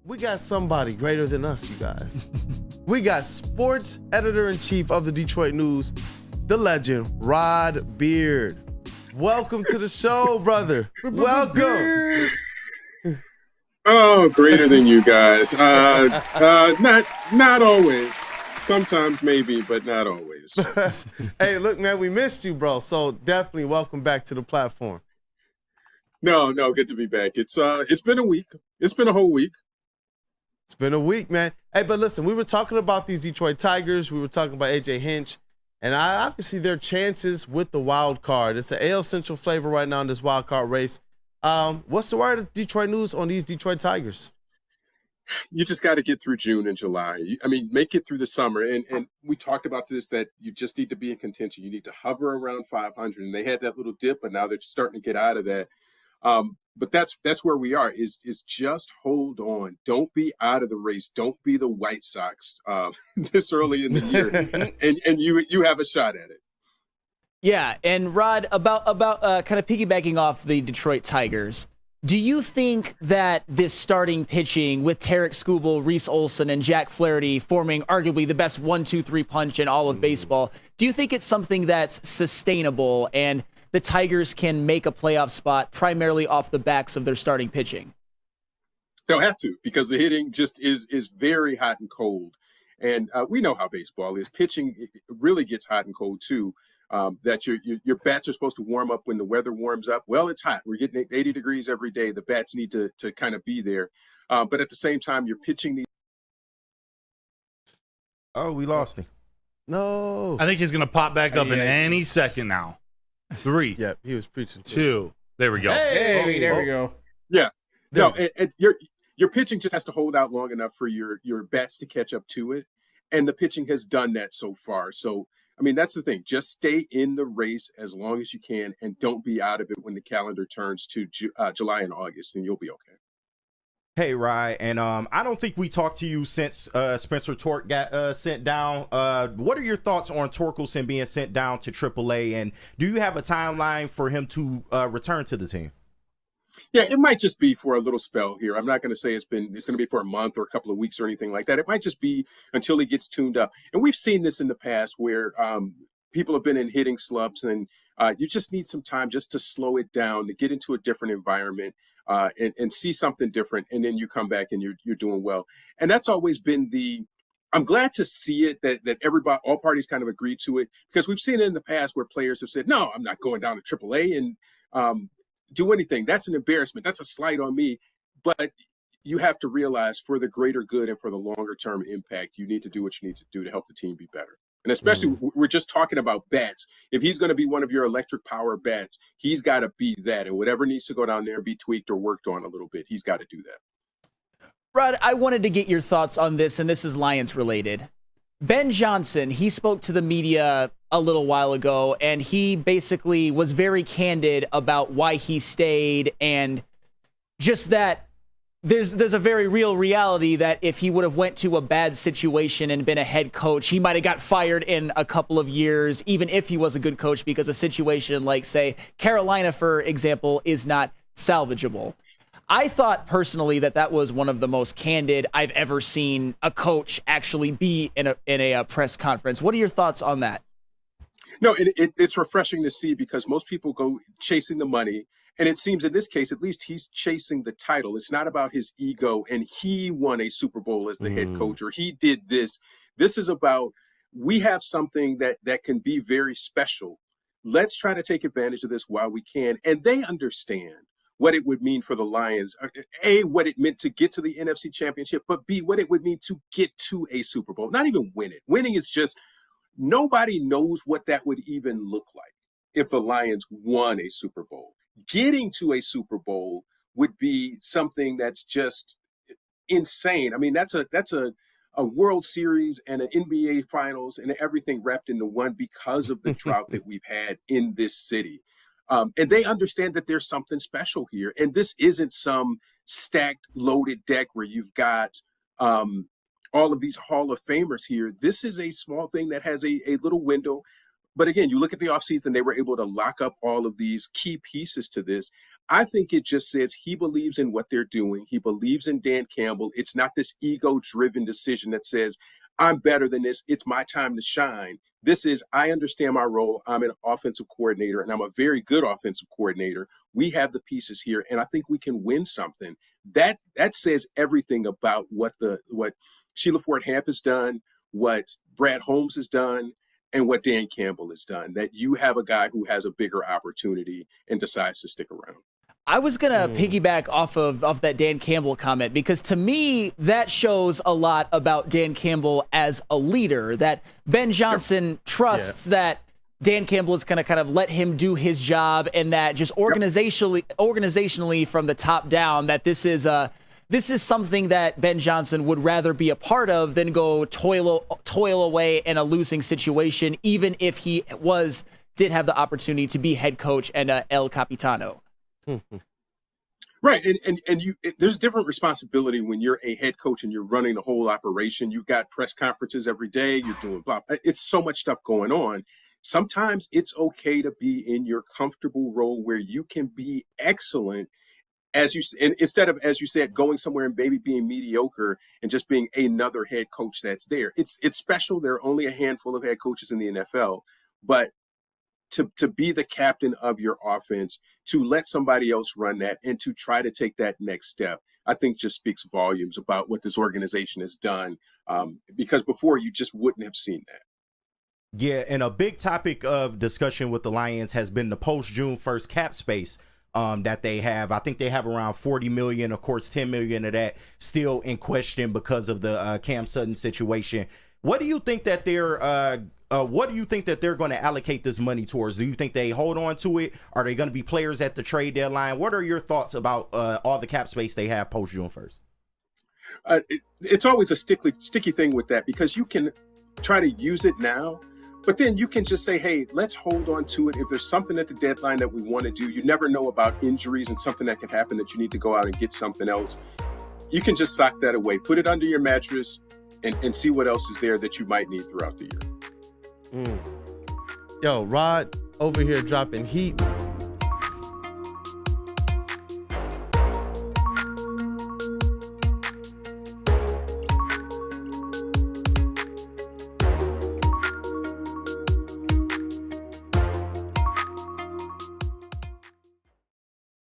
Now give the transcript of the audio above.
we got somebody greater than us, you guys. We got sports editor-in-chief of the Detroit News, the legend, Rod Beard. Welcome to the show, brother. Welcome. Oh, greater than you guys. Not always. Sometimes maybe, but not always. Hey, look, man, we missed you, bro. So definitely welcome back to the platform. No, good to be back. It's been a week. It's been a whole week. It's been a week, man. Hey, but listen, we were talking about these Detroit Tigers. We were talking about AJ Hinch. And I obviously their chances with the wild card. It's an AL Central flavor right now in this wild card race. What's the word of Detroit News on these Detroit Tigers? You just got to get through June and July. Make it through the summer. And we talked about this, that you just need to be in contention. You need to hover around 500. And they had that little dip, but now they're starting to get out of that. But that's where we are, is just hold on. Don't be out of the race. Don't be the White Sox this early in the year. and you have a shot at it. Yeah, and Rod, about kind of piggybacking off the Detroit Tigers, do you think that this starting pitching with Tarek Skubal, Reese Olson, and Jack Flaherty forming arguably the best 1-2-3 punch in all of baseball, do you think it's something that's sustainable and the Tigers can make a playoff spot primarily off the backs of their starting pitching? They'll have to, because the hitting just is very hot and cold. And we know how baseball is. Pitching really gets hot and cold too. That your bats are supposed to warm up when the weather warms up. Well, it's hot. We're getting 80 degrees every day. The bats need to kind of be there. But at the same time, your pitching needs. Oh, we lost him. No. I think he's going to pop back up in any second now. 3. Yeah, he was preaching. 2. There we go. Hey, there we go. Yeah. No, and your pitching just has to hold out long enough for your bats to catch up to it. And the pitching has done that so far. So, that's the thing. Just stay in the race as long as you can and don't be out of it when the calendar turns to July and August, and you'll be okay. Hey, Rye, and I don't think we talked to you since Spencer Tork got sent down. What are your thoughts on Torkelson being sent down to AAA, and do you have a timeline for him to return to the team? Yeah, it might just be for a little spell here. I'm not going to say it's going to be for a month or a couple of weeks or anything like that. It might just be until he gets tuned up. And we've seen this in the past where people have been in hitting slumps, and you just need some time just to slow it down, to get into a different environment. And see something different, and then you come back and you're doing well. And that's always been I'm glad to see it, that all parties kind of agreed to it, because we've seen it in the past where players have said, no, I'm not going down to AAA and do anything. That's an embarrassment. That's a slight on me. But you have to realize, for the greater good and for the longer term impact, you need to do what you need to do to help the team be better. And especially, we're just talking about bats. If he's going to be one of your electric power bats, he's got to be that. And whatever needs to go down there and be tweaked or worked on a little bit, he's got to do that. Rod, I wanted to get your thoughts on this, and this is Lions related. Ben Johnson, he spoke to the media a little while ago, and he basically was very candid about why he stayed, and just that there's a very real reality that if he would have went to a bad situation and been a head coach, he might have got fired in a couple of years, even if he was a good coach, because a situation like, say, Carolina, for example, is not salvageable. I thought personally that was one of the most candid I've ever seen a coach actually be in a press conference. What are your thoughts on that? No, it's refreshing to see, because most people go chasing the money. And it seems in this case, at least, he's chasing the title. It's not about his ego and he won a Super Bowl as the head coach, or he did this. This is about, we have something that can be very special. Let's try to take advantage of this while we can. And they understand what it would mean for the Lions. A, what it meant to get to the NFC Championship, but B, what it would mean to get to a Super Bowl. Not even win it. Winning is just, nobody knows what that would even look like if the Lions won a Super Bowl. Getting to a Super Bowl would be something that's just insane. That's a World Series and an NBA Finals and everything wrapped into one, because of the drought that we've had in this city. And they understand that there's something special here. And this isn't some stacked, loaded deck where you've got all of these Hall of Famers here. This is a small thing that has a little window. But again, you look at the offseason, they were able to lock up all of these key pieces to this. I think it just says he believes in what they're doing. He believes in Dan Campbell. It's not this ego-driven decision that says, I'm better than this. It's my time to shine. This is, I understand my role. I'm an offensive coordinator, and I'm a very good offensive coordinator. We have the pieces here, and I think we can win something. That says everything about what Sheila Ford Hamp has done, what Brad Holmes has done, and what Dan Campbell has done. That you have a guy who has a bigger opportunity and decides to stick around. I was going to piggyback off that Dan Campbell comment, because to me, that shows a lot about Dan Campbell as a leader, that Ben Johnson trusts that Dan Campbell is going to kind of let him do his job, and that just organizationally from the top down, that this is something that Ben Johnson would rather be a part of than go toil away in a losing situation, even if he did have the opportunity to be head coach and El Capitano. Right. And there's different responsibility when you're a head coach and you're running the whole operation. You've got press conferences every day. You're doing blah. It's so much stuff going on. Sometimes it's okay to be in your comfortable role where you can be excellent, instead of, as you said, going somewhere and maybe being mediocre and just being another head coach that's there. It's special. There are only a handful of head coaches in the NFL, but to be the captain of your offense, to let somebody else run that, and to try to take that next step, I think just speaks volumes about what this organization has done, because before you just wouldn't have seen that. Yeah, and a big topic of discussion with the Lions has been the post-June 1st cap space that they have. I think they have around $40 million. Of course, $10 million of that still in question because of the Cam Sutton situation. What do you think that they're going to allocate this money towards? Do you think they hold on to it? Are they going to be players at the trade deadline? What are your thoughts about all the cap space they have post June 1st? It's always a sticky thing with that, because you can try to use it now, but then you can just say, hey, let's hold on to it. If there's something at the deadline that we want to do, you never know about injuries and something that can happen that you need to go out and get something else. You can just sock that away, put it under your mattress, and see what else is there that you might need throughout the year. Yo, Rod over here dropping heat.